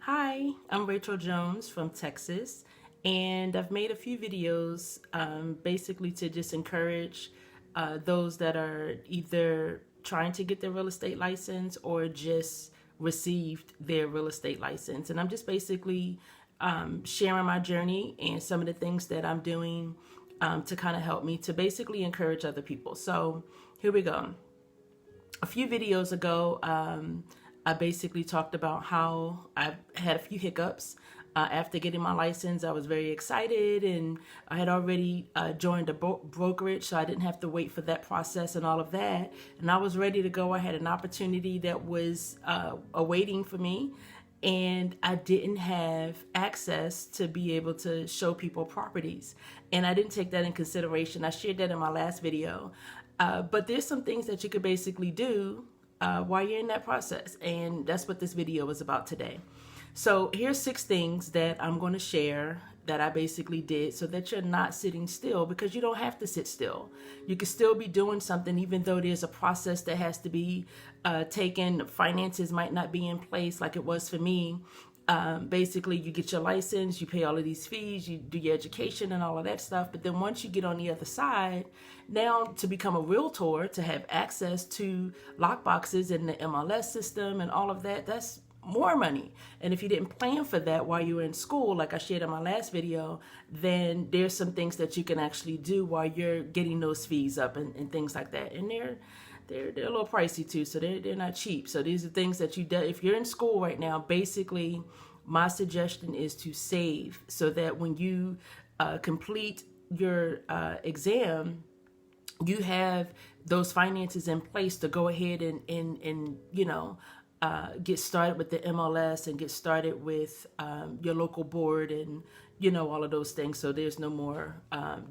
Hi, I'm Rachel Jones from Texas, and I've made a few videos basically to just encourage those that are either trying to get their real estate license or just received their real estate license. And I'm just basically sharing my journey and some of the things that I'm doing to kind of help me to basically encourage other people. So here we go. A few videos ago, I basically talked about how I had a few hiccups after getting my license. I was very excited, and I had already joined a brokerage, so I didn't have to wait for that process and all of that. And I was ready to go. I had an opportunity that was awaiting for me, and I didn't have access to be able to show people properties. And I didn't take that in consideration. I shared that in my last video. But there's some things that you could basically do while you're in that process. And that's what this video is about today. So here's 6 things that I'm going to share that I basically did so that you're not sitting still, because you don't have to sit still. You can still be doing something even though there's a process that has to be taken. Finances might not be in place like it was for me. Basically, you get your license, you pay all of these fees, you do your education and all of that stuff. But then once you get on the other side, now to become a realtor, to have access to lockboxes and the MLS system and all of that, that's more money. And if you didn't plan for that while you were in school, like I shared in my last video, then there's some things that you can actually do while you're getting those fees up and things like that. And they're a little pricey too, so they're not cheap. So these are things that you do if you're in school right now. Basically, my suggestion is to save so that when you complete your exam, you have those finances in place to go ahead and get started with the MLS and get started with your local board and all of those things, so there's no more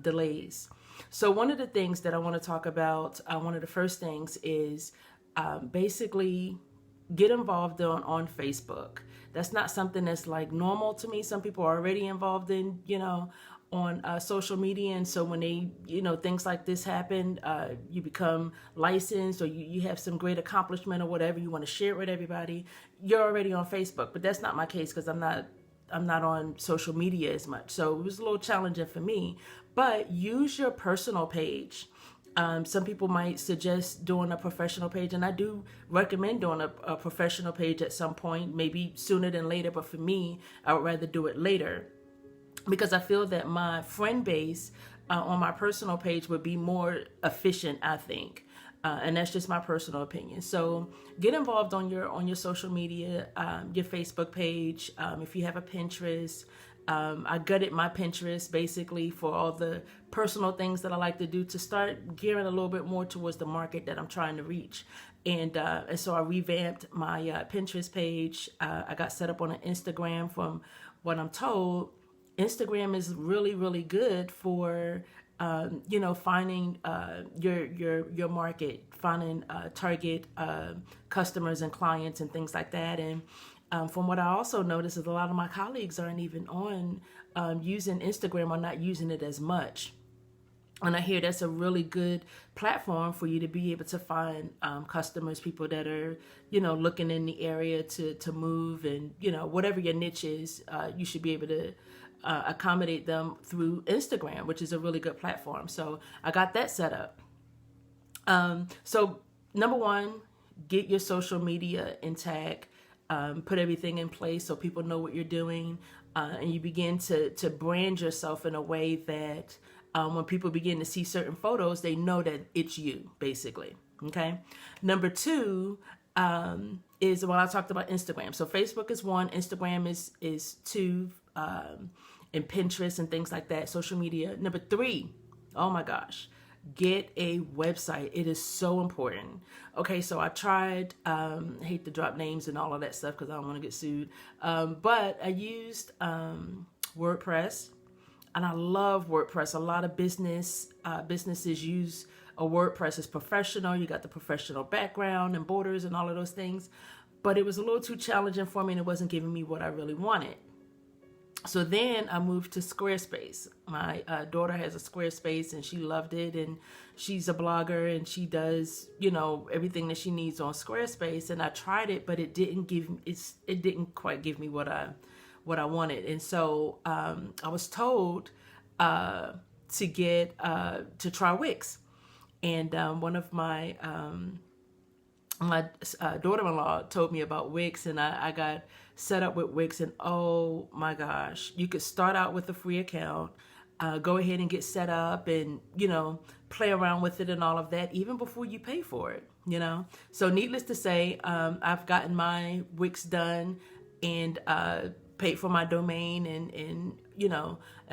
delays. So one of the things that I want to talk about, one of the first things is basically get involved on Facebook. That's not something that's like normal to me. Some people are already involved in, on social media. And so when they, things like this happen, you become licensed or you have some great accomplishment or whatever, you want to share it with everybody, you're already on Facebook. But that's not my case because I'm not on social media as much. So it was a little challenging for me. But use your personal page. Some people might suggest doing a professional page, and I do recommend doing a professional page at some point, maybe sooner than later. But for me, I would rather do it later because I feel that my friend base on my personal page would be more efficient, I think. And that's just my personal opinion. So get involved on your social media, your Facebook page. If you have a Pinterest, I gutted my Pinterest basically for all the personal things that I like to do to start gearing a little bit more towards the market that I'm trying to reach. And so I revamped my Pinterest page. I got set up on an Instagram. From what I'm told, Instagram is really, really good for finding your market, finding target customers and clients and things like that. And from what I also noticed is a lot of my colleagues aren't even on using Instagram or not using it as much. And I hear that's a really good platform for you to be able to find customers, people that are, looking in the area to move, and, whatever your niche is, you should be able to accommodate them through Instagram, which is a really good platform. So I got that set up. So number one, get your social media intact. Put everything in place so people know what you're doing, and you begin to brand yourself in a way that when people begin to see certain photos, they know that it's you, basically. Okay. Number two is, well, I talked about Instagram. So Facebook is one, Instagram is two, and Pinterest and things like that, social media. Number three, oh my gosh, get a website. It is so important. Okay, so I tried, I hate to drop names and all of that stuff because I don't want to get sued, but I used WordPress, and I love WordPress. A lot of businesses use a WordPress. It's professional. You got the professional background and borders and all of those things, but it was a little too challenging for me, and it wasn't giving me what I really wanted. So then I moved to Squarespace. My daughter has a Squarespace and she loved it, and she's a blogger and she does, everything that she needs on Squarespace. And I tried it, but it didn't quite give me what I wanted. And so I was told to try Wix. And one of my daughter-in-law told me about Wix, and I got set up with Wix, and oh my gosh, you could start out with a free account, go ahead and get set up, and play around with it and all of that even before you pay for it. So needless to say, I've gotten my Wix done, and paid for my domain, and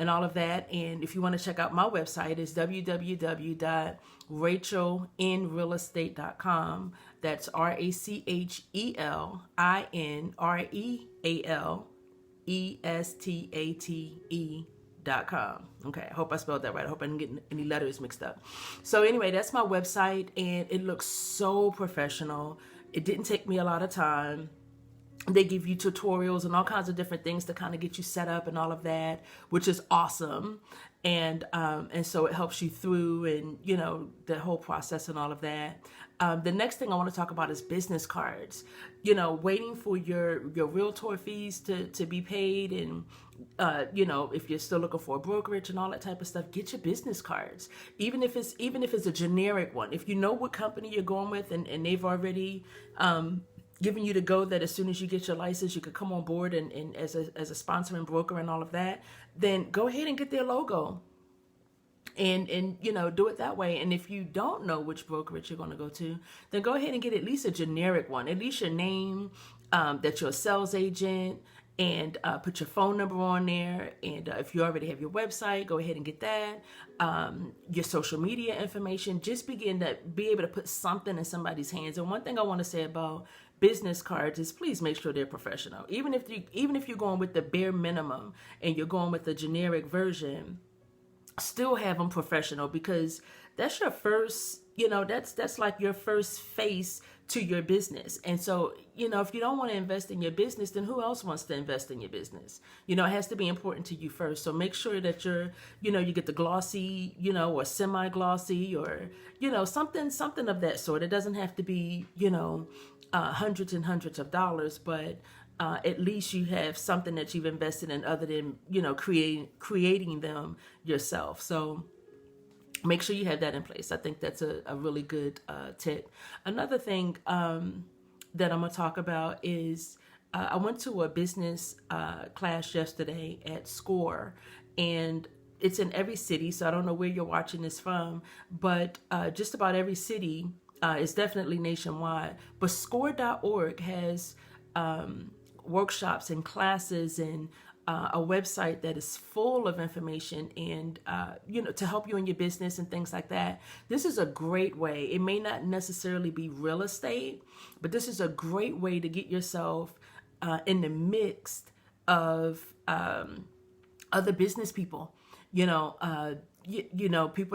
all of that. And if you want to check out my website, it's www.rachelinrealestate.com. That's RACHELINREALESTATE.com. Okay, I hope I spelled that right. I hope I didn't get any letters mixed up. So anyway, that's my website, and it looks so professional. It didn't take me a lot of time. They give you tutorials and all kinds of different things to kind of get you set up and all of that, which is awesome. And so it helps you through, and the whole process and all of that. The next thing I want to talk about is business cards. Waiting for your realtor fees to be paid, and if you're still looking for a brokerage and all that type of stuff, get your business cards. Even if it's a generic one, if you know what company you're going with, and they've already giving you the go that as soon as you get your license, you could come on board and as a sponsoring broker and all of that, then go ahead and get their logo and do it that way. And if you don't know which brokerage you're going to go to, then go ahead and get at least a generic one, at least your name, that you're a sales agent, and put your phone number on there. And if you already have your website, go ahead and get that. Your social media information. Just begin to be able to put something in somebody's hands. And one thing I want to say about business cards is please make sure they're professional. Even if you're going with the bare minimum and you're going with the generic version, still have them professional, because that's your first, that's like your first face to your business. And so, if you don't want to invest in your business, then who else wants to invest in your business? It has to be important to you first. So make sure that you get the glossy, or semi-glossy, or, something of that sort. It doesn't have to be, hundreds and hundreds of dollars, but at least you have something that you've invested in, other than creating them yourself. So make sure you have that in place. I think that's a really good tip. Another thing that I'm gonna talk about is I went to a business class yesterday at SCORE, and it's in every city, so I don't know where you're watching this from, but just about every city. It's definitely nationwide, but score.org has workshops and classes, and a website that is full of information, and to help you in your business and things like that. This is a great way. It may not necessarily be real estate, but this is a great way to get yourself in the mix of other business people. People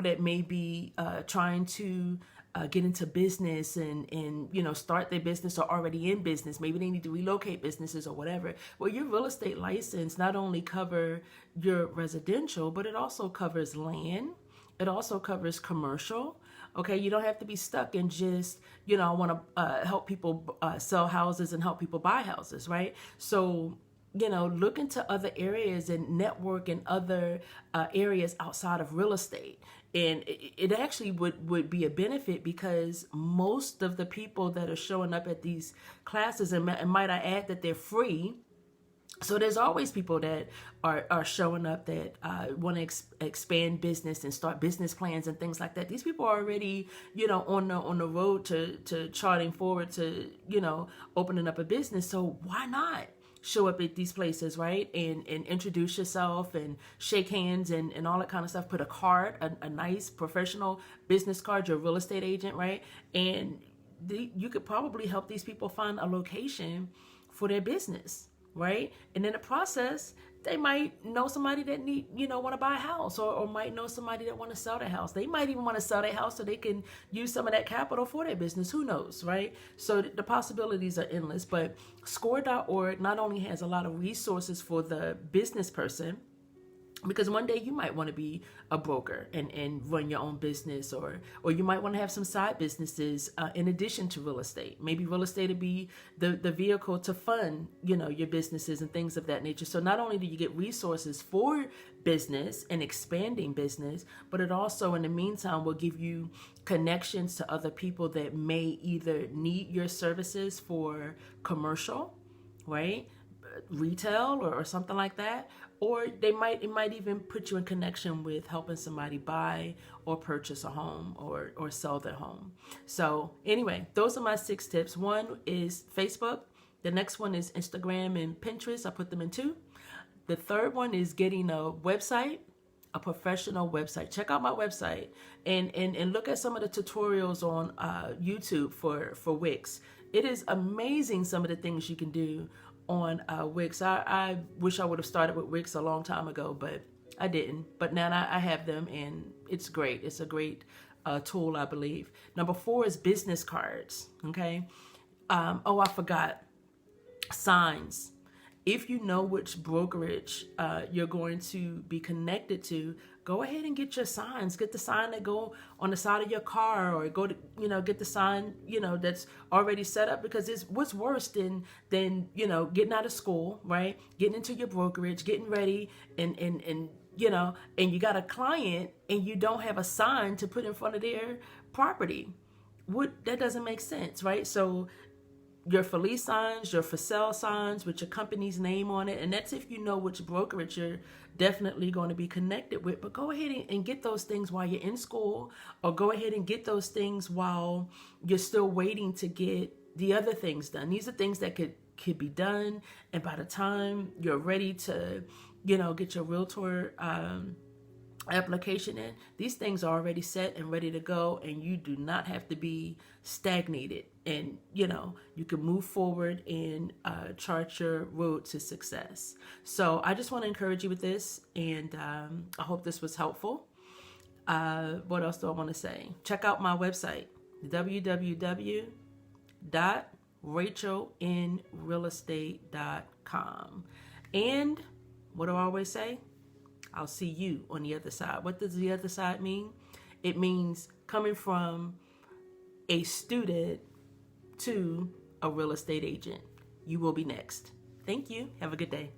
that may be trying to get into business and start their business, or already in business. Maybe they need to relocate businesses or whatever. Well, your real estate license not only cover your residential, but it also covers land. It also covers commercial. Okay, you don't have to be stuck in just, I want to help people sell houses and help people buy houses, right? So look into other areas and network in other areas outside of real estate. And it actually would be a benefit, because most of the people that are showing up at these classes, and might I add that they're free. So there's always people that are showing up that want to expand business and start business plans and things like that. These people are already, on the road to charting forward to, opening up a business. So why not show up at these places, right? And introduce yourself and shake hands and all that kind of stuff. Put a card, a nice professional business card, your real estate agent, right? And you could probably help these people find a location for their business. right? And in the process, they might know somebody that want to buy a house, or might know somebody that want to sell their house. They might even want to sell their house so they can use some of that capital for their business. Who knows, right? So the possibilities are endless. But score.org not only has a lot of resources for the business person, because one day you might want to be a broker and run your own business, or you might want to have some side businesses in addition to real estate. Maybe real estate would be the vehicle to fund, your businesses and things of that nature. So not only do you get resources for business and expanding business, but it also in the meantime will give you connections to other people that may either need your services for commercial, right? Retail or something like that, or it might even put you in connection with helping somebody buy or purchase a home or sell their home. So anyway, those are my 6 tips. One is Facebook. The next one is Instagram and Pinterest. I put them in 2. The third one is getting a website, a professional website. Check out my website and look at some of the tutorials on YouTube for Wix. It is amazing some of the things you can do on Wix. I wish I would have started with Wix a long time ago, but I didn't. But now I have them, and it's great. It's a great tool, I believe. Number 4 is business cards. Okay. I forgot. Signs. If you know which brokerage you're going to be connected to, go ahead and get your signs. Get the sign that go on the side of your car, or go to, get the sign, that's already set up, because it's what's worse than getting out of school, right? Getting into your brokerage, getting ready, and you got a client and you don't have a sign to put in front of their property. That doesn't make sense, right? So your for lease signs, your for sale signs with your company's name on it. And that's if you know which brokerage you're definitely going to be connected with. But go ahead and get those things while you're in school, or go ahead and get those things while you're still waiting to get the other things done. These are things that could be done. And by the time you're ready to, get your realtor application in, these things are already set and ready to go, and you do not have to be stagnated, and you can move forward and chart your road to success. So I just want to encourage you with this, and I hope this was helpful. What else do I want to say? Check out my website, www.rachelinrealestate.com. And what do I always say? I'll see you on the other side. What does the other side mean? It means coming from a student to a real estate agent. You will be next. Thank you. Have a good day.